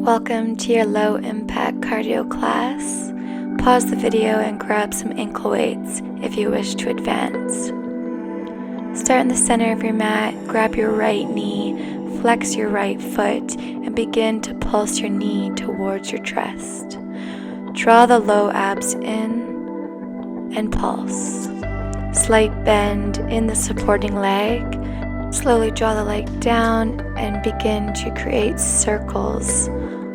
Welcome to your low impact cardio class. Pause the video and grab some ankle weights if you wish to advance. Start in the center of your mat, grab your right knee, flex your right foot, and begin to pulse your knee towards your chest. Draw the low abs in and pulse. Slight bend in the supporting leg. Slowly draw the leg down and begin to create circles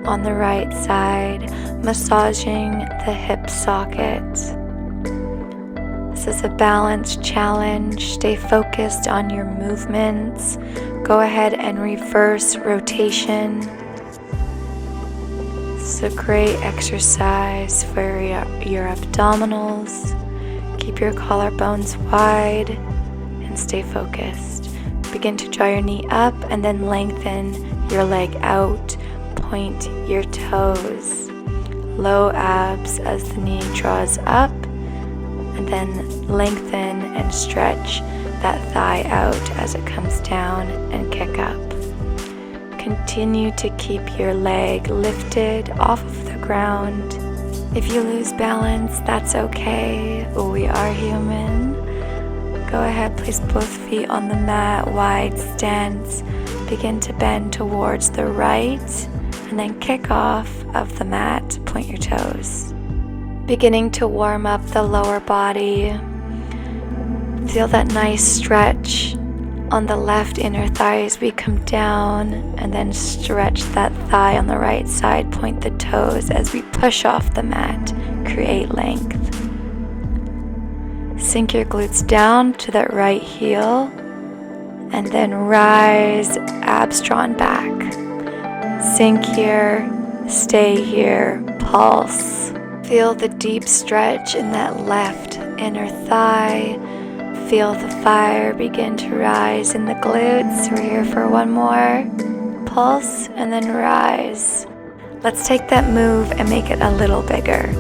on the right side, massaging the hip socket. This is a balance challenge. Stay focused on your movements. Go ahead and reverse rotation. This is a great exercise for your abdominals. Keep your collarbones wide and stay focused. Begin to draw your knee up and then lengthen your leg out. Point your toes. Low abs as the knee draws up, and then lengthen and stretch that thigh out as it comes down and kick up. Continue to keep your leg lifted off of the ground. If you lose balance, that's okay. We are human. Go ahead, place both feet on the mat, wide stance. Begin to bend towards the right, and then kick off of the mat, point your toes. Beginning to warm up the lower body. Feel that nice stretch on the left inner thigh as we come down, and then stretch that thigh on the right side, point the toes as we push off the mat, create length. Sink your glutes down to that right heel, and then rise, abs drawn back. Sink here, stay here, pulse. Feel the deep stretch in that left inner thigh. Feel the fire begin to rise in the glutes. We're here for one more. Pulse and then rise. Let's take that move and make it a little bigger.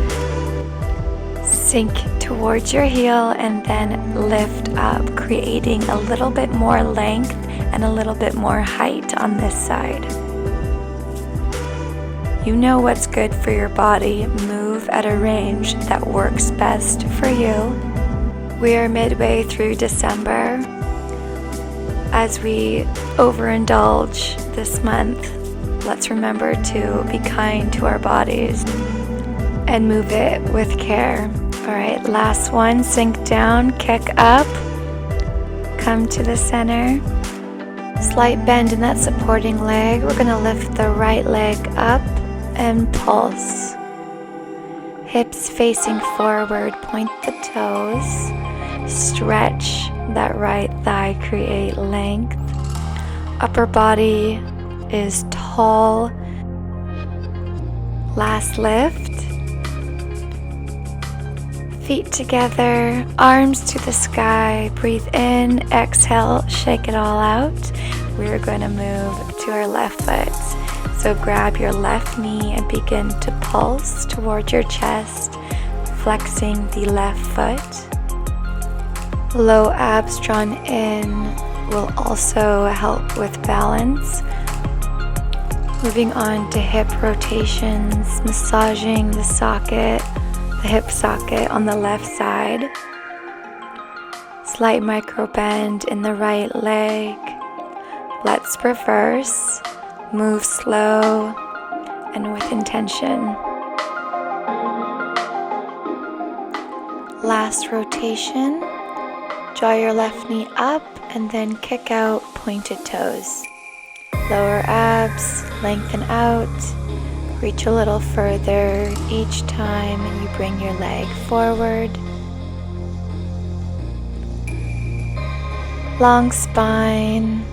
Sink towards your heel and then lift up, creating a little bit more length and a little bit more height on this side. You know what's good for your body. Move at a range that works best for you. We are midway through December. As we overindulge this month, let's remember to be kind to our bodies and move it with care. All right, last one. Sink down, kick up, come to the center. Slight bend in that supporting leg. We're gonna lift the right leg up and pulse. Hips facing forward, point the toes. Stretch that right thigh, create length. Upper body is tall. Last lift. Feet together, arms to the sky. Breathe in, exhale, shake it all out. We're going to move to our left foot. So grab your left knee and begin to pulse towards your chest, flexing the left foot. Low abs drawn in will also help with balance. Moving on to hip rotations, massaging the socket, the hip socket on the left side. Slight micro bend in the right leg. Let's reverse. Move slow and with intention. Last rotation. Draw your left knee up and then kick out pointed toes. Lower abs, lengthen out. Reach a little further each time you bring your leg forward. Long spine.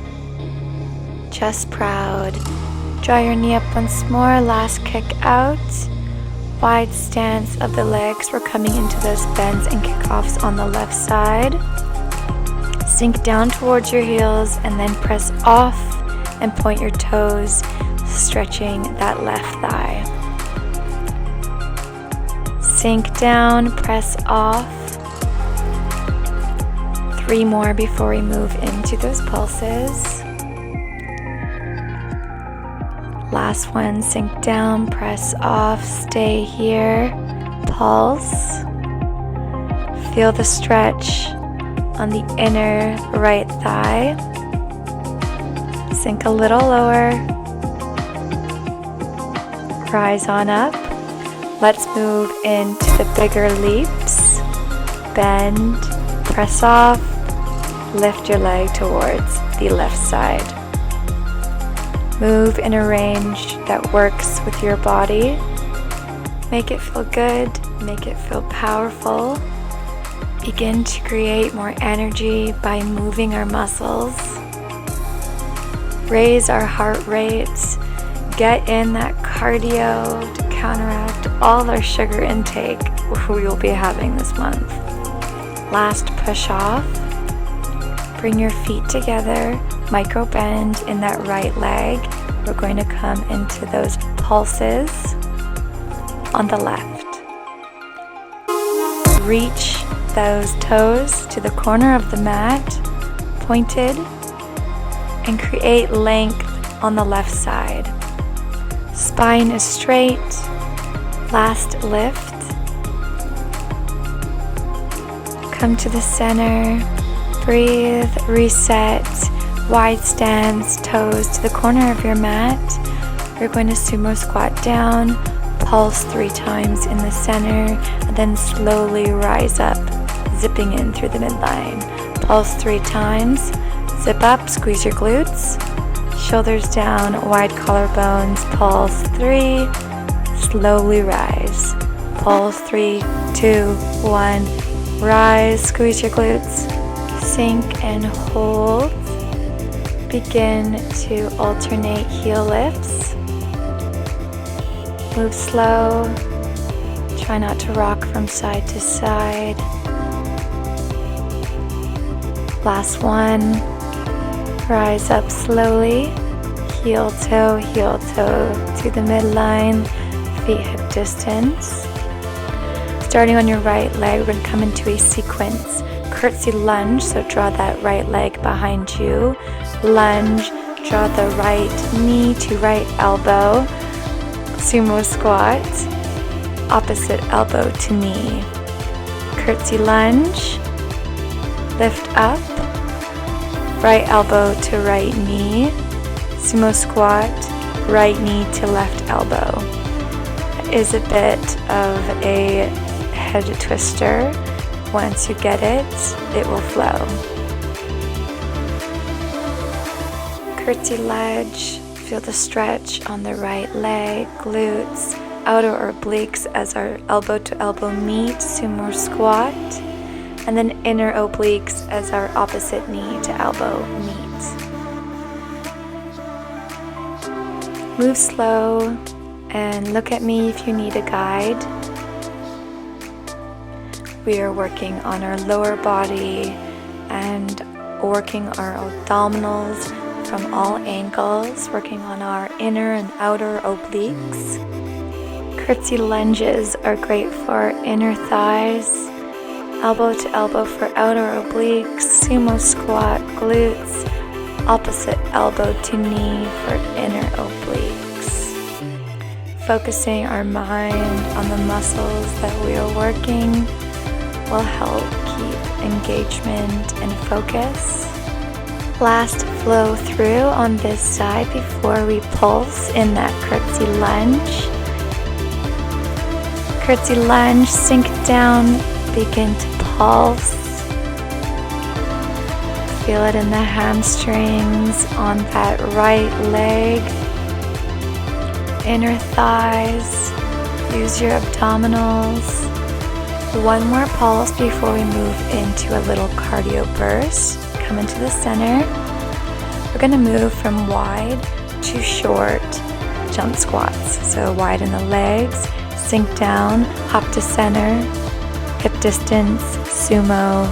Chest proud. Draw your knee up once more. Last kick out. Wide stance of the legs. We're coming into those bends and kickoffs on the left side. Sink down towards your heels and then press off and point your toes, stretching that left thigh. Sink down, press off. 3 more before we move into those pulses. Last one, sink down, press off, stay here, pulse. Feel the stretch on the inner right thigh. Sink a little lower. Rise on up. Let's move into the bigger leaps. Bend, press off, lift your leg towards the left side. Move in a range that works with your body. Make it feel good, make it feel powerful. Begin to create more energy by moving our muscles. Raise our heart rates. Get in that cardio to counteract all our sugar intake we will be having this month. Last push off. Bring your feet together. Micro bend in that right leg. We're going to come into those pulses on the left. Reach those toes to the corner of the mat, pointed, and create length on the left side. Spine is straight. Last lift. Come to the center. Breathe, reset, wide stance, toes to the corner of your mat. You're going to sumo squat down, pulse 3 times in the center, and then slowly rise up, zipping in through the midline. Pulse 3 times, zip up, squeeze your glutes, shoulders down, wide collarbones, pulse 3, slowly rise. Pulse 3, 2, 1, rise, squeeze your glutes. Sink and hold. Begin to alternate heel lifts. Move slow. Try not to rock from side to side. Last one. Rise up slowly. Heel toe to the midline. Feet hip distance. Starting on your right leg, we're going to come into a sequence. Curtsy lunge, so draw that right leg behind you. Lunge, draw the right knee to right elbow. Sumo squat, opposite elbow to knee. Curtsy lunge, lift up, right elbow to right knee. Sumo squat, right knee to left elbow. It is a bit of a head twister. Once you get it, it will flow. Curtsy ledge, feel the stretch on the right leg, glutes, outer obliques as our elbow to elbow meet, sumo squat, and then inner obliques as our opposite knee to elbow meet. Move slow and look at me if you need a guide. We are working on our lower body and working our abdominals from all angles, working on our inner and outer obliques. Curtsy lunges are great for inner thighs, elbow to elbow for outer obliques, sumo squat, glutes, opposite elbow to knee for inner obliques. Focusing our mind on the muscles that we are working will help keep engagement and focus. Last flow through on this side before we pulse in that curtsy lunge. Curtsy lunge, sink down, begin to pulse. Feel it in the hamstrings, on that right leg, inner thighs. Use your abdominals. One more pulse before we move into a little cardio burst. Come into the center. We're going to move from wide to short jump squats. So wide in the legs, sink down, hop to center, hip distance, sumo,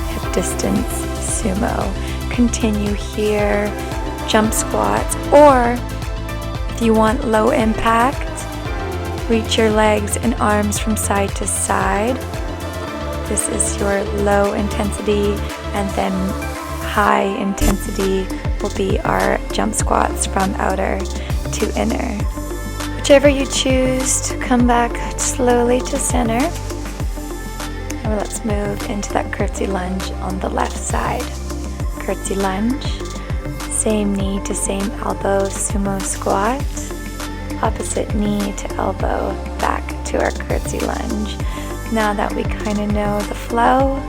hip distance, sumo. Continue here, jump squats, or if you want low impact, reach your legs and arms from side to side. This is your low intensity, and then high intensity will be our jump squats from outer. to inner. Whichever you choose to come back slowly to center. And let's move into that curtsy lunge on the left side. Curtsy lunge, same knee to same elbow, sumo squat. Opposite knee to elbow, back to our curtsy lunge. Now that we kind of know the flow,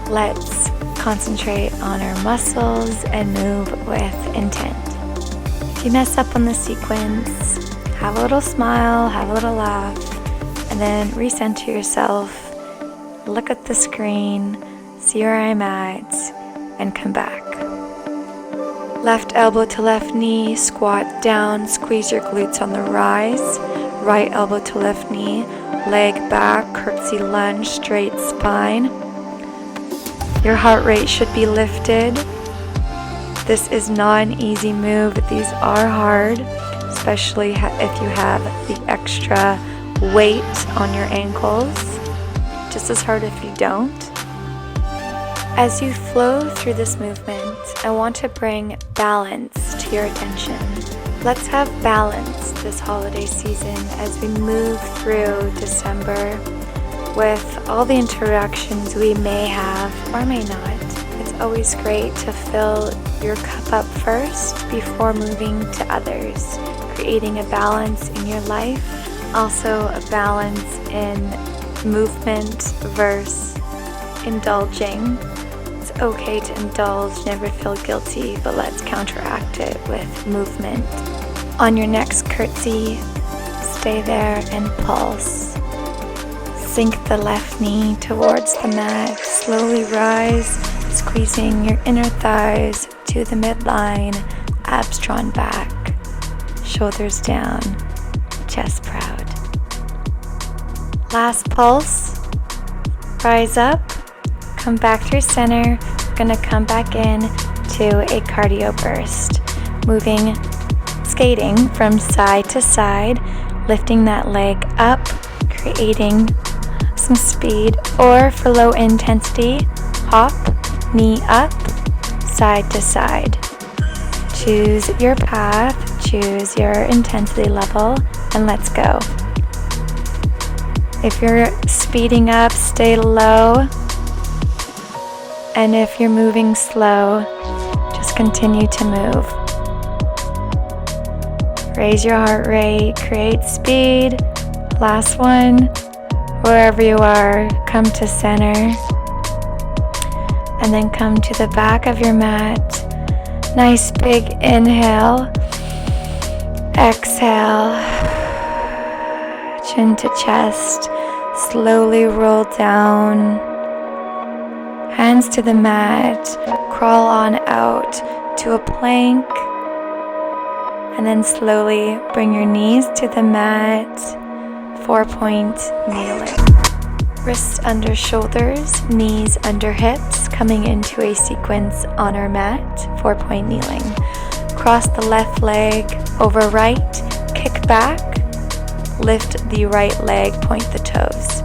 let's concentrate on our muscles and move with intent. If you mess up on the sequence, have a little smile, have a little laugh, and then recenter yourself, look at the screen, see where I'm at, and come back. Left elbow to left knee, squat down, squeeze your glutes on the rise. Right elbow to left knee, leg back, curtsy lunge, straight spine. Your heart rate should be lifted. This is not an easy move. These are hard, especially if you have the extra weight on your ankles. Just as hard if you don't. As you flow through this movement, I want to bring balance to your attention. Let's have balance this holiday season as we move through December with all the interactions we may have or may not. It's always great to fill your cup up first before moving to others, creating a balance in your life, also a balance in movement versus indulging. It's okay to indulge, never feel guilty, but let's counteract it with movement. On your next curtsy, stay there and pulse. Sink the left knee towards the mat, slowly rise, squeezing your inner thighs to the midline, abs drawn back, shoulders down, chest proud. Last pulse, rise up, come back through center, gonna come back in to a cardio burst, moving, skating from side to side, lifting that leg up, creating some speed, or for low intensity, hop, knee up, side to side. Choose your path, choose your intensity level, and let's go. If you're speeding up, stay low. And if you're moving slow, just continue to move. Raise your heart rate, create speed. Last one, wherever you are, come to center. And then come to the back of your mat. Nice big inhale. Exhale. Chin to chest. Slowly roll down. Hands to the mat. Crawl on out to a plank. And then slowly bring your knees to the mat. 4-point kneeling. Wrists under shoulders, knees under hips, coming into a sequence on our mat. 4-point kneeling. Cross the left leg over right, kick back, lift the right leg, point the toes.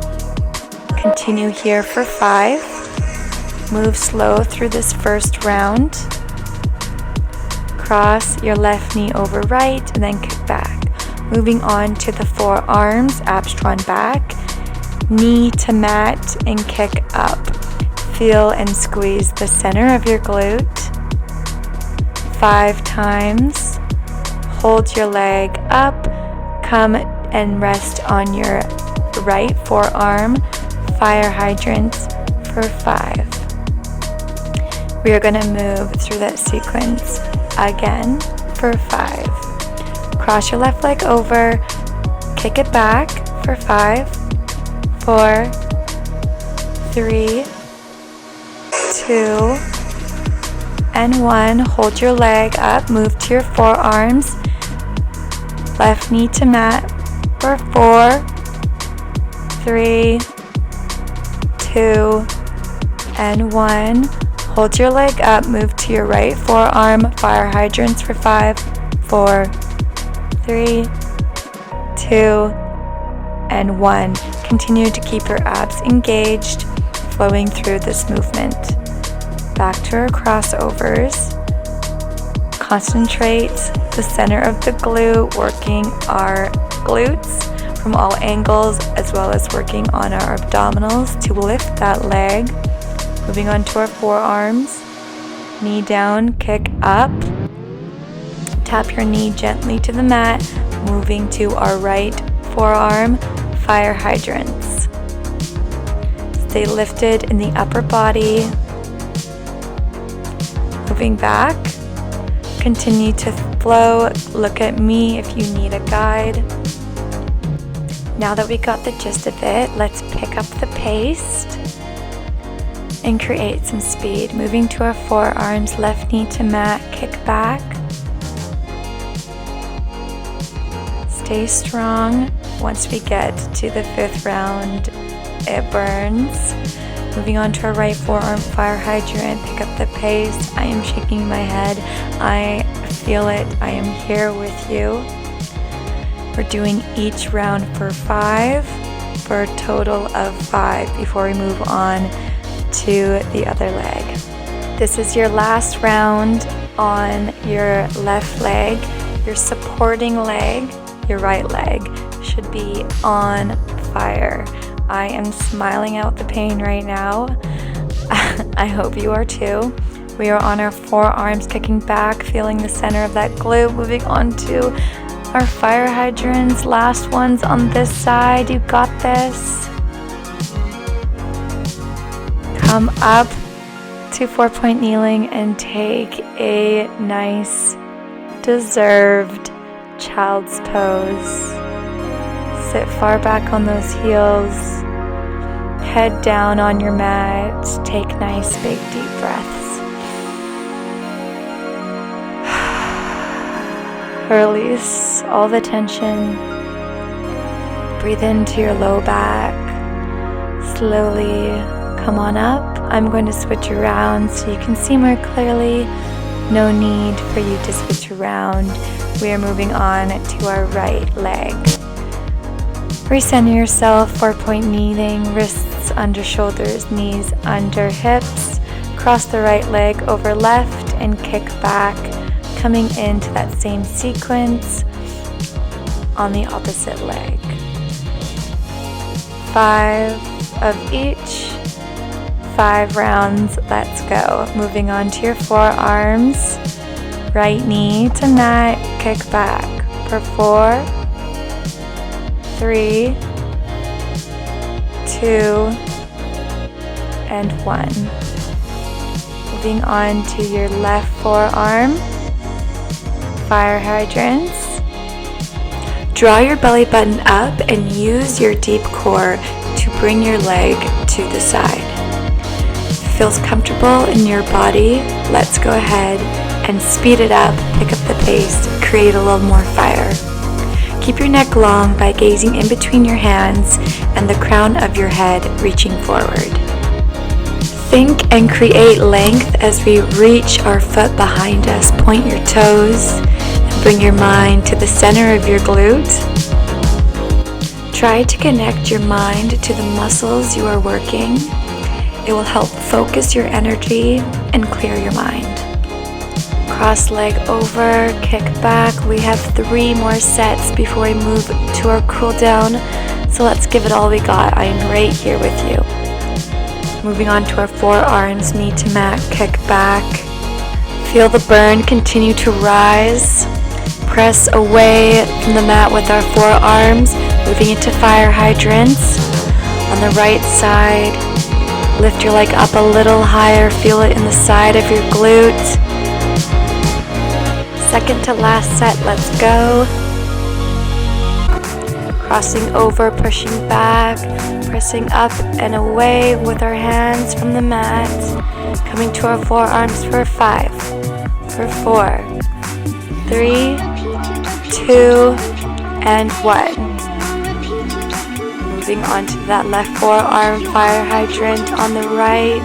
Continue here for 5. Move slow through this first round. Cross your left knee over right and then kick back. Moving on to the forearms, abs drawn back, knee to mat and kick up. Feel and squeeze the center of your glute. 5 times. Hold your leg up, come and rest on your right forearm, fire hydrants for 5. We are going to move through that sequence again for 5. Cross your left leg over, kick it back for 5, 4, 3, 2, and 1. Hold your leg up, move to your forearms, left knee to mat for 4, 3, 2, and 1. Hold your leg up, move to your right forearm, fire hydrants for 5, 4, 3, 2, and 1. Continue to keep your abs engaged, flowing through this movement. Back to our crossovers. Concentrate the center of the glute, working our glutes from all angles, as well as working on our abdominals to lift that leg. Moving on to our forearms, knee down, kick up. Tap your knee gently to the mat, moving to our right forearm, fire hydrants. Stay lifted in the upper body. Moving back, continue to flow. Look at me if you need a guide. Now that we got the gist of it, let's pick up the pace and create some speed. Moving to our forearms, left knee to mat, kick back. Stay strong. Once we get to the 5th round, it burns. Moving on to our right forearm, fire hydrant, pick up the pace. I am shaking my head. I feel it. I am here with you. We're doing each round for 5, for a total of 5 before we move on to the other leg. This is your last round on your left leg. Your supporting leg, your right leg, should be on fire. I am smiling out the pain right now. I hope you are too. We are on our forearms, kicking back, feeling the center of that glute. Moving on to our fire hydrants, last ones on this side. You got this. Come up to 4-point kneeling and take a nice, deserved child's pose. Sit far back on those heels. Head down on your mat. Take nice, big, deep breaths. Release all the tension. Breathe into your low back. Slowly come on up. I'm going to switch around so you can see more clearly. No need for you to switch around. We are moving on to our right leg. Recenter yourself, 4-point kneeling, wrists under shoulders, knees under hips. Cross the right leg over left and kick back, coming into that same sequence on the opposite leg. 5 of each, 5 rounds, let's go. Moving on to your forearms, right knee to mat, kick back for 4, 3, 2, and 1. Moving on to your left forearm, fire hydrants. Draw your belly button up and use your deep core to bring your leg to the side. If it feels comfortable in your body, let's go ahead and speed it up, pick up the pace, create a little more fire. Keep your neck long by gazing in between your hands and the crown of your head reaching forward. Think and create length as we reach our foot behind us. Point your toes and bring your mind to the center of your glute. Try to connect your mind to the muscles you are working. It will help focus your energy and clear your mind. Cross leg over, kick back. We have 3 more sets before we move to our cool down. So let's give it all we got. I am right here with you. Moving on to our forearms, knee to mat, kick back. Feel the burn continue to rise. Press away from the mat with our forearms, moving into fire hydrants. On the right side, lift your leg up a little higher. Feel it in the side of your glute. Second to last set, let's go. Crossing over, pushing back, pressing up and away with our hands from the mat. Coming to our forearms for 5, for 4, 3, 2, and 1. Moving on to that left forearm, fire hydrant on the right.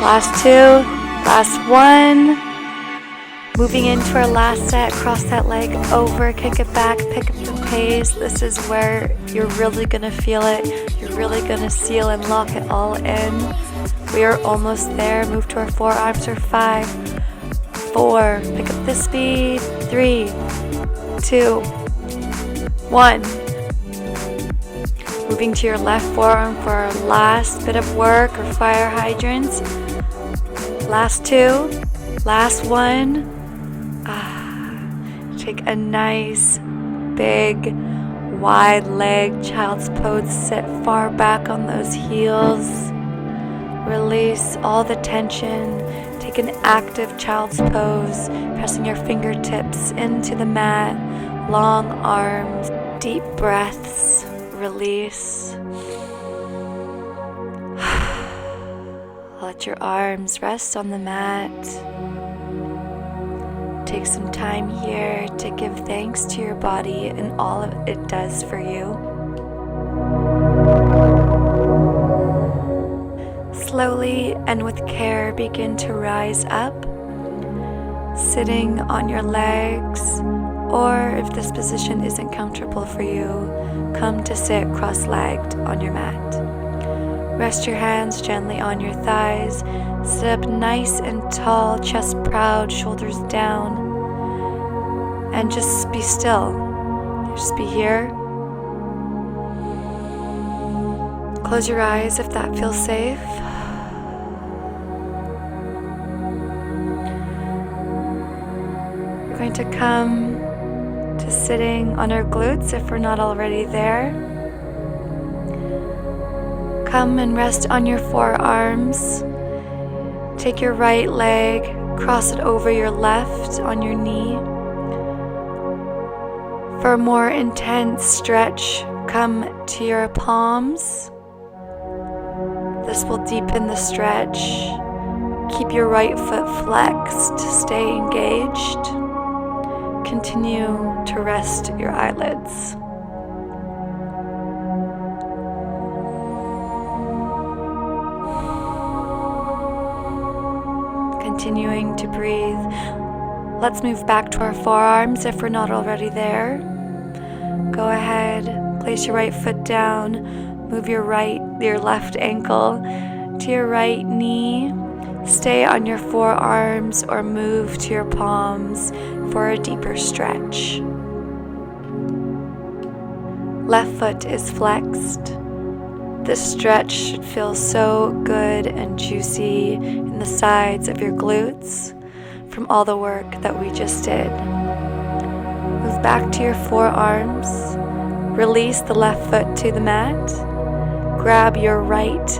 Last 2, last 1. Moving into our last set, cross that leg over, kick it back, pick up the pace. This is where you're really going to feel it. You're really going to seal and lock it all in. We are almost there. Move to our forearms for 5, 4, pick up the speed, 3, 2, 1. Moving to your left forearm for our last bit of work or fire hydrants. Last 2, last 1. Take a nice, big, wide leg child's pose. Sit far back on those heels. Release all the tension. Take an active child's pose, pressing your fingertips into the mat. Long arms, deep breaths. Release. Let your arms rest on the mat. Take some time here to give thanks to your body and all it does for you. Slowly and with care, begin to rise up, sitting on your legs, or if this position isn't comfortable for you, come to sit cross-legged on your mat. Rest your hands gently on your thighs. Sit up nice and tall, chest proud, shoulders down. And just be still. Just be here. Close your eyes if that feels safe. We're going to come to sitting on our glutes if we're not already there. Come and rest on your forearms. Take your right leg, cross it over your left on your knee. For a more intense stretch, come to your palms. This will deepen the stretch. Keep your right foot flexed, stay engaged. Continue to rest your eyelids. Continuing to breathe. Let's move back to our forearms if we're not already there. Go ahead, place your right foot down, move your left ankle to your right knee. Stay on your forearms or move to your palms for a deeper stretch. Left foot is flexed. This stretch should feel so good and juicy in the sides of your glutes from all the work that we just did. Move back to your forearms. Release the left foot to the mat. Grab your right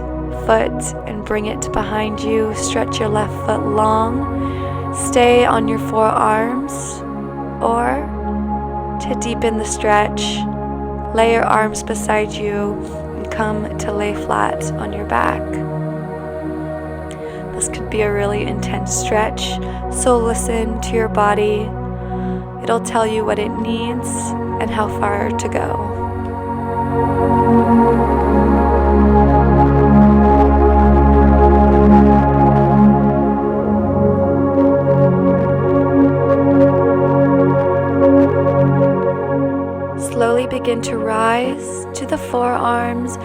foot and bring it behind you. Stretch your left foot long. Stay on your forearms, or to deepen the stretch, lay your arms beside you and come to lay flat on your back. This could be a really intense stretch, so listen to your body. It'll tell you what it needs and how far to go. Slowly begin to rise to the forearms,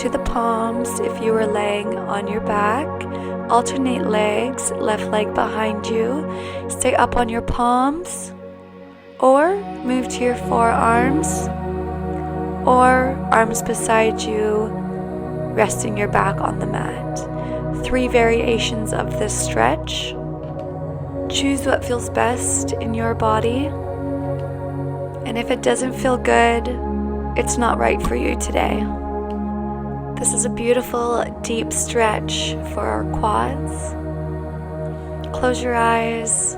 to the palms if you are laying on your back. Alternate legs, left leg behind you. Stay up on your palms, or move to your forearms, or arms beside you, resting your back on the mat. 3 variations of this stretch. Choose what feels best in your body. And if it doesn't feel good, it's not right for you today. This is a beautiful deep stretch for our quads. Close your eyes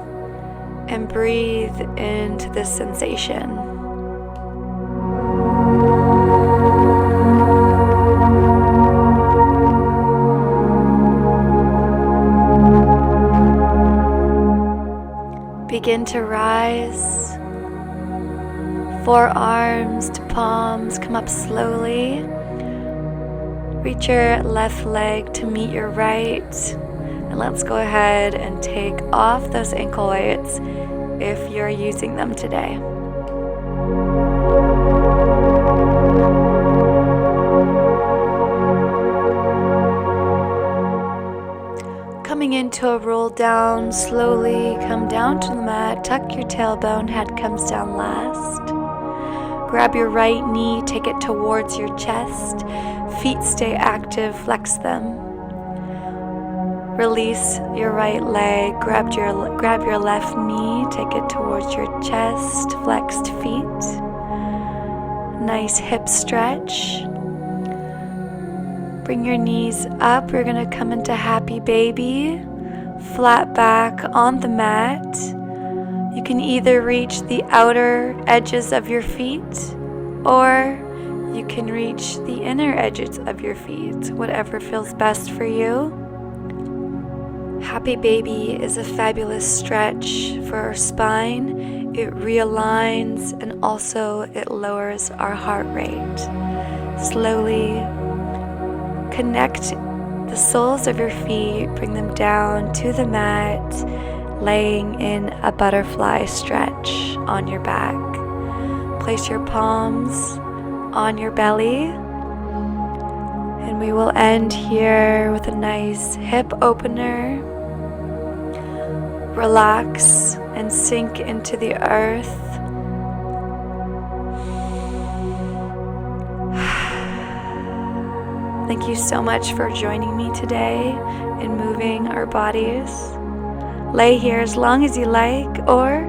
and breathe into this sensation. Begin to rise. Forearms to palms, come up slowly. Reach your left leg to meet your right. And let's go ahead and take off those ankle weights if you're using them today. Coming into into a roll down. Slowly come down to the mat. Tuck your tailbone, head comes down last. Grab your right knee, take it towards your chest. Feet stay active, flex them. Release your right leg, grab your left knee, take it towards your chest, flexed feet. Nice hip stretch. Bring your knees up. We're going to come into happy baby. Flat back on the mat. You can either reach the outer edges of your feet or you can reach the inner edges of your feet, whatever feels best for you. Happy baby is a fabulous stretch for our spine. It realigns and also it lowers our heart rate. Slowly connect the soles of your feet, bring them down to the mat, laying in a butterfly stretch on your back. Place your palms on your belly, and we will end here with a nice hip opener. Relax and sink into the earth. Thank you so much for joining me today in moving our bodies. Lay here as long as you like, or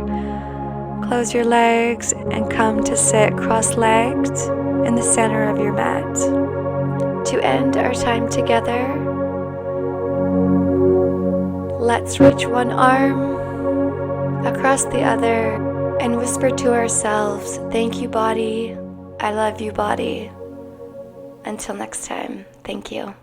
close your legs and come to sit cross-legged in the center of your mat. To end our time together, let's reach one arm across the other and whisper to ourselves, "Thank you, body. I love you, body." Until next time, thank you.